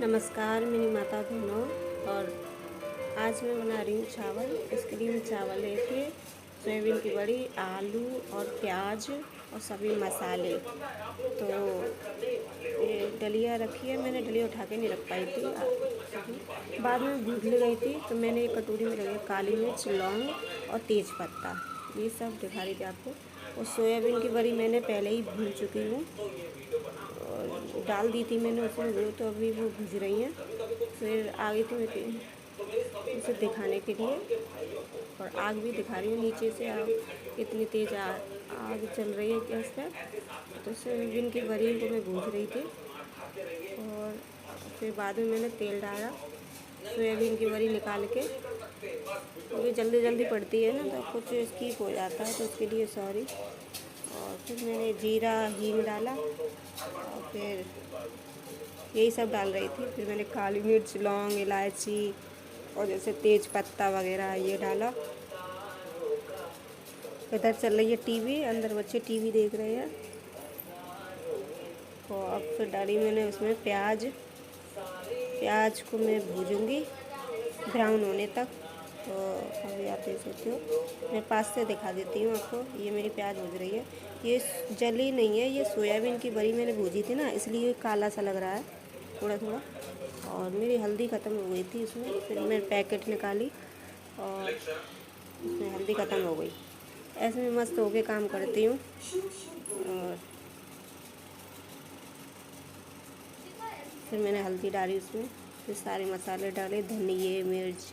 नमस्कार मेरी माता बहनों। और आज मैं बना रही हूँ चावल। इसके लिए मैं चावल लेके सोयाबीन की बड़ी, आलू और प्याज और सभी मसाले। तो ये डलिया रखी है, मैंने डलिया उठा के नहीं रख पाई थी, बाद में भूल गई थी। तो मैंने एक कटोरी में रखी काली मिर्च, लौंग और तेज पत्ता, ये सब दिखा रही थी आपको। और सोयाबीन की बड़ी मैंने पहले ही भून चुकी हूँ और डाल दी थी मैंने उसमें वो, तो अभी वो भुज रही हैं। फिर आ गई थी मैं उसे दिखाने के लिए, और आग भी दिखा रही हूँ। नीचे से आग इतनी तेज़ आग चल रही है गैस पर। तो सोयाबीन की बड़ी को मैं भूज रही थी और फिर बाद में मैंने तेल डाला सोयाबीन की बड़ी निकाल के, क्योंकि जल्दी जल्दी पड़ती है ना तो कुछ स्किप हो जाता है, तो उसके लिए सॉरी। और फिर मैंने जीरा हींग डाला और फिर यही सब डाल रही थी। फिर मैंने काली मिर्च, लौंग, इलायची और जैसे तेज पत्ता वगैरह ये डाला। इधर चल रही है टीवी, अंदर बच्चे टीवी देख रहे हैं। तो अब फिर डाली मैंने उसमें प्याज को मैं भूजूंगी ब्राउन होने तक। तो अभी आप देख सकते हो, मैं पास से दिखा देती हूँ आपको। ये मेरी प्याज भूज रही है, ये जली नहीं है, ये सोयाबीन की बड़ी मैंने भूजी थी ना, इसलिए काला सा लग रहा है थोड़ा थोड़ा। और मेरी हल्दी ख़त्म हो गई थी इसमें, फिर मैं पैकेट निकाली और इसमें हल्दी ख़त्म हो गई। ऐसे में मस्त होके काम करती हूँ। और फिर मैंने हल्दी डाली उसमें, फिर सारे मसाले डाले, धनिए, मिर्च,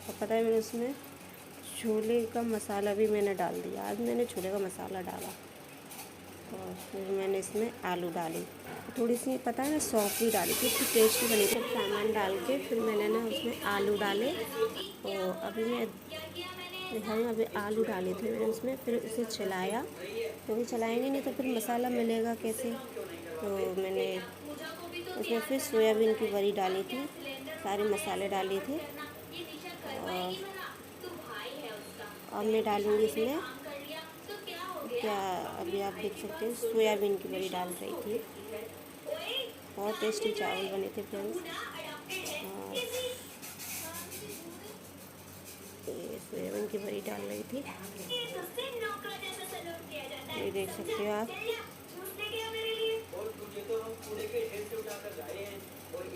और पता है मैंने उसमें छोले का मसाला भी मैंने डाल दिया। आज मैंने छोले का मसाला डाला। और फिर मैंने इसमें आलू डाली, थोड़ी सी पता है ना सौंफ भी डाली थी, इसकी टेस्टी बनी थी। सामान डाल के फिर मैंने ना उसमें आलू डाले। तो अभी मैं दिखाई, अभी आलू डाले थे मैंने उसमें, फिर उसे चलाया, क्योंकि चलाएंगे नहीं तो फिर मसाला मिलेगा कैसे। तो मैंने उसमें फिर सोयाबीन की बड़ी डाली थी, सारे मसाले डाले थे। और अब मैं डालूँगी इसमें क्या, अभी आप देख सकते हैं सोयाबीन की बड़ी डाल रही थी। बहुत टेस्टी चावल बने थे फ्रेंड्स। और ये सोयाबीन की बड़ी डाल रही थी, ये देख सकते हो आप।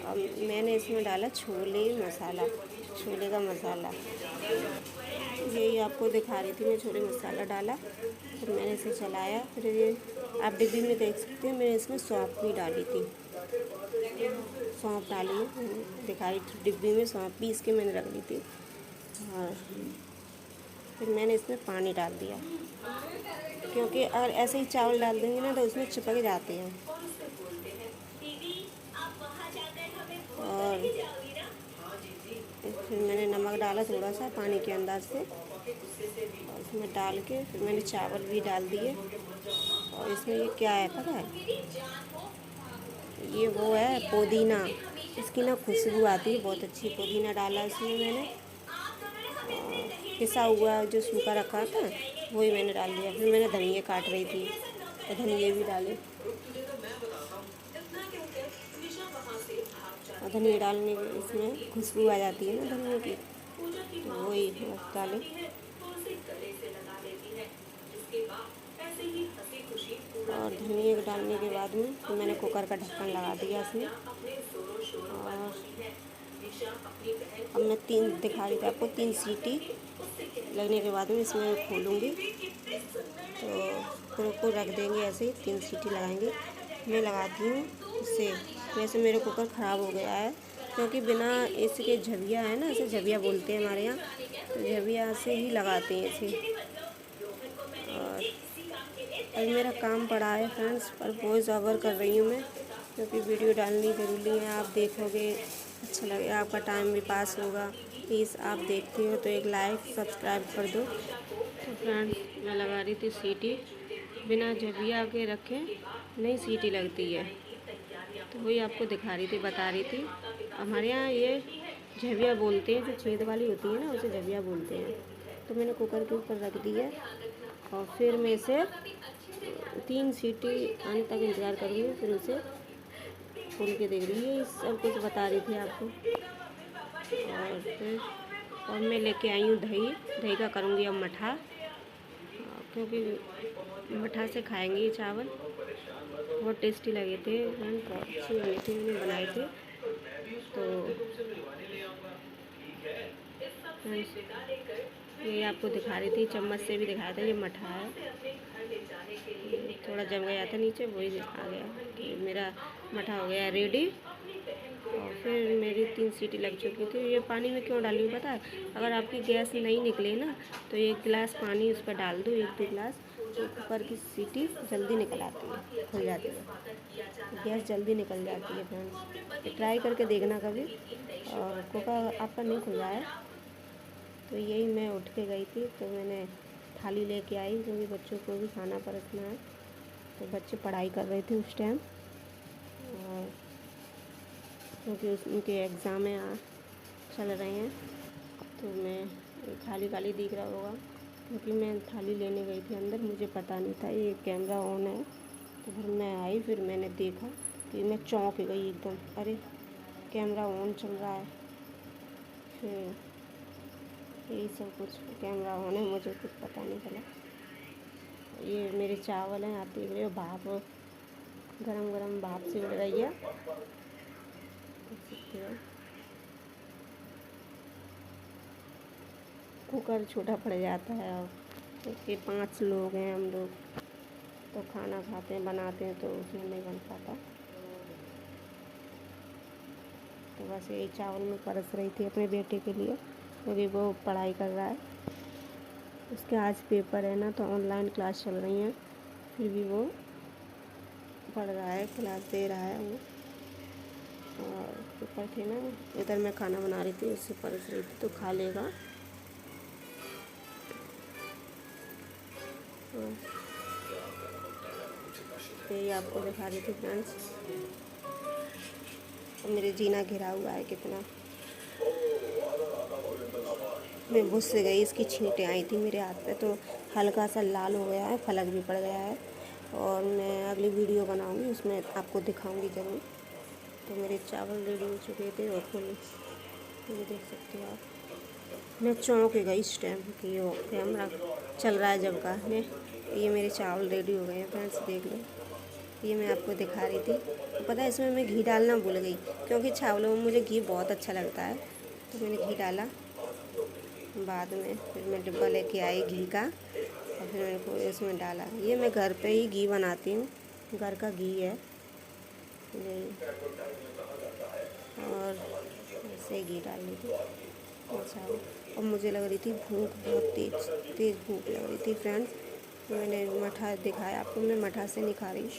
अब मैंने इसमें डाला छोले मसाला, छोले का मसाला, यही आपको दिखा रही थी मैं। छोले मसाला डाला, फिर मैंने इसे चलाया। फिर ये आप डिब्बी में देख सकते हैं, मैंने इसमें सौंफ भी डाली थी, सौंफ डाली है मैंने, दिखा रही थी डिब्बी में सौंफ पीस के मैंने रख ली थी। और फिर मैंने इसमें पानी डाल दिया, क्योंकि अगर ऐसे ही चावल डाल देंगे ना तो उसमें चिपक जाते हैं। और फिर मैंने नमक डाला थोड़ा सा पानी के अंदाज से, और इसमें डाल के फिर मैंने चावल भी डाल दिए। और इसमें ये क्या है पता है, ये वो है पुदीना, इसकी ना खुशबू आती है बहुत अच्छी। पुदीना डाला इसमें मैंने, पिसा हुआ जो सूखा रखा था वही मैंने डाल दिया। फिर मैंने धनिया काट रही थी तो धनिया भी डाले, और धनिया डालने के इसमें खुशबू आ जाती है ना धनिया की, तो वही डाले। और धनिया डालने के बाद में तो मैंने कुकर का ढक्कन लगा दिया इसमें। और अब मैं 3 दिखा रही थी आपको, 3 सीटी लगने के बाद में इसमें खोलूँगी। तो फिर को रख देंगे ऐसे ही, 3 सीटी लगाएंगे। मैं लगाती हूँ इससे, वैसे मेरे कुकर ख़राब हो गया है, क्योंकि बिना इसके झबिया है ना, इसे झबिया बोलते हैं हमारे यहाँ, तो झबिया से ही लगाते हैं इसे। और अभी मेरा काम पड़ा है फ्रेंड्स, पर वॉइस ओवर कर रही हूँ मैं, क्योंकि वीडियो डालनी ज़रूरी है। आप देखोगे अच्छा लगेगा, आपका टाइम भी पास होगा। प्लीज़ आप देखते हो तो एक लाइक सब्सक्राइब कर दो। तो फ्रेंड्स मैं लगा रही थी सीटी, बिना झबिया के रखे नहीं सीटी लगती है, तो वही आपको दिखा रही थी, बता रही थी। हमारे यहाँ ये झबिया बोलते हैं, जो छेद वाली होती है ना उसे झबिया बोलते हैं। तो मैंने कुकर के ऊपर रख दी है, और फिर मैं इसे 3 सीटी आने तक इंतज़ार करूँगी, फिर उसे खोल के देख रही है, सब कुछ बता रही थी आपको। और मैं लेके आई हूँ दही का करूँगी अब मठा, क्योंकि मठा से खाएंगे ये चावल। बहुत टेस्टी लगे थे फ्रेंड, बहुत अच्छी बनी थी, मैंने बनाए थे। तो ये आपको दिखा रही थी, चम्मच से भी दिखाया था, ये मठा है। थोड़ा जम गया था नीचे, वही आ गया। तो मेरा मठा हो गया रेडी। और फिर मेरी 3 सीटी लग चुकी थी। ये पानी में क्यों डाली हूँ पता है? अगर आपकी गैस नहीं निकले ना तो 1 गिलास पानी उस पर डाल दो, 1-2 गिलास, तो कुकर की सीटी जल्दी निकल आती है, खुल जाती है, गैस जल्दी निकल जाती है फ्रेंड्स। ट्राई करके देखना कभी। और कुकर आपका नहीं खुल जाए तो यही मैं उठ के गई थी, तो मैंने थाली लेके आई, क्योंकि बच्चों को भी खाना परोसना है। तो बच्चे पढ़ाई कर रहे थे उस टाइम, और क्योंकि उनके एग्ज़ाम चल रहे हैं। तो मैं थाली खाली दिख रहा होगा, क्योंकि मैं थाली लेने गई थी अंदर, मुझे पता नहीं था ये कैमरा ऑन है। तो फिर मैं आई, फिर मैंने देखा कि मैं चौंक गई एकदम, अरे कैमरा ऑन चल रहा है। फिर यही सब कुछ, कैमरा ऑन है, मुझे कुछ पता नहीं चला। ये मेरे चावल हैं, आप देख रहे हो, भाप गरम गरम भाप से उड़ रही है, देख सकते हो। कुकर छोटा पड़ जाता है अब, क्योंकि 5 लोग हैं हम लोग, तो खाना खाते हैं बनाते हैं, तो उसमें नहीं बन पाता। तो बस यही चावल में परस रही थी अपने बेटे के लिए, क्योंकि वो पढ़ाई कर रहा है। उसके आज पेपर है ना, तो ऑनलाइन क्लास चल रही हैं, फिर भी वो पढ़ रहा है, क्लास दे रहा है वो। और पेपर थे ना, इधर मैं खाना बना रही थी, उससे परस रही थी, तो खा लेगा। यही आपको दिखा रही थी फ्रेंड्स। और मेरे जीना घिरा हुआ है कितना, मैं बुझ से गई, इसकी छींटें आई थी मेरे हाथ पे, तो हल्का सा लाल हो गया है, फलक भी पड़ गया है। और मैं अगली वीडियो बनाऊंगी, उसमें आपको दिखाऊंगी ज़रूर। तो मेरे चावल रेडी हो चुके थे, और फुल ये देख सकते हो आप। मैं चौंक गई इस टाइम कि वो कैमरा चल रहा है जब का है। ये मेरे चावल रेडी हो गए हैं फ्रेंड्स, देख लो। ये मैं आपको दिखा रही थी। पता है, इसमें मैं घी डालना भूल गई, क्योंकि चावलों में मुझे घी बहुत अच्छा लगता है, तो मैंने घी डाला बाद में। फिर मैं डिब्बा लेके आई घी का, और फिर मैंने को इसमें डाला। ये मैं घर पे ही घी बनाती हूँ, घर का घी है ये। और ऐसे घी डाल ली थी अच्छा। और मुझे लग रही थी भूख, बहुत तेज़ भूख लग रही थी फ्रेंड्स। तो मैंने मठा दिखाया आपको, मैं मठा से नहीं खा रही,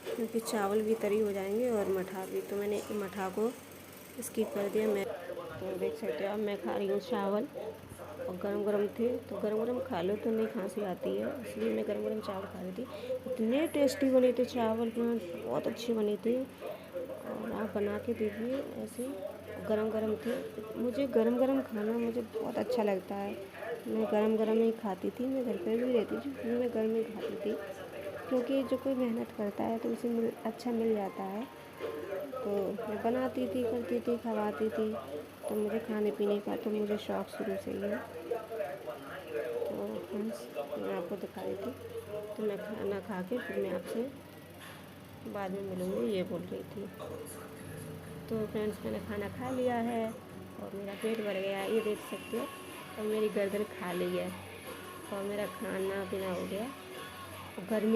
क्योंकि चावल भी तरी हो जाएंगे और मठा भी, तो मैंने मठा को स्किप कर दिया। मैं तो देख सकते हो अब मैं खा रही हूँ चावल, और गरम गरम थे, तो गरम गरम खा लो तो नहीं खांसी आती है, इसलिए मैं गरम गरम चावल खा रही थी। इतने टेस्टी बने थे चावल, बहुत अच्छी बनी थी। और आप बना के दीजिए ऐसे, गरम गरम थे। मुझे गरम गरम खाना मुझे बहुत अच्छा लगता है, मैं गरम गरम ही खाती थी। मैं घर पर भी रहती थी, फिर मैं गर्म ही खाती थी, क्योंकि जो कोई मेहनत करता है तो उसे अच्छा मिल जाता है। तो मैं बनाती थी, करती थी, खवाती थी, तो मुझे खाने पीने का तो मुझे शौक़ शुरू से ही है। तो फ्रेंड्स, मैं आपको दिखा रही थी, तो मैं खाना खा के फिर मैं आपसे बाद में मिलूँगी, ये बोल रही थी। तो फ्रेंड्स, मैंने खाना खा लिया है और मेरा पेट भर गया है, ये देख सकते हो। और मेरी गर्दन खाली है, और मेरा खाना पीना हो गया। और गर्मी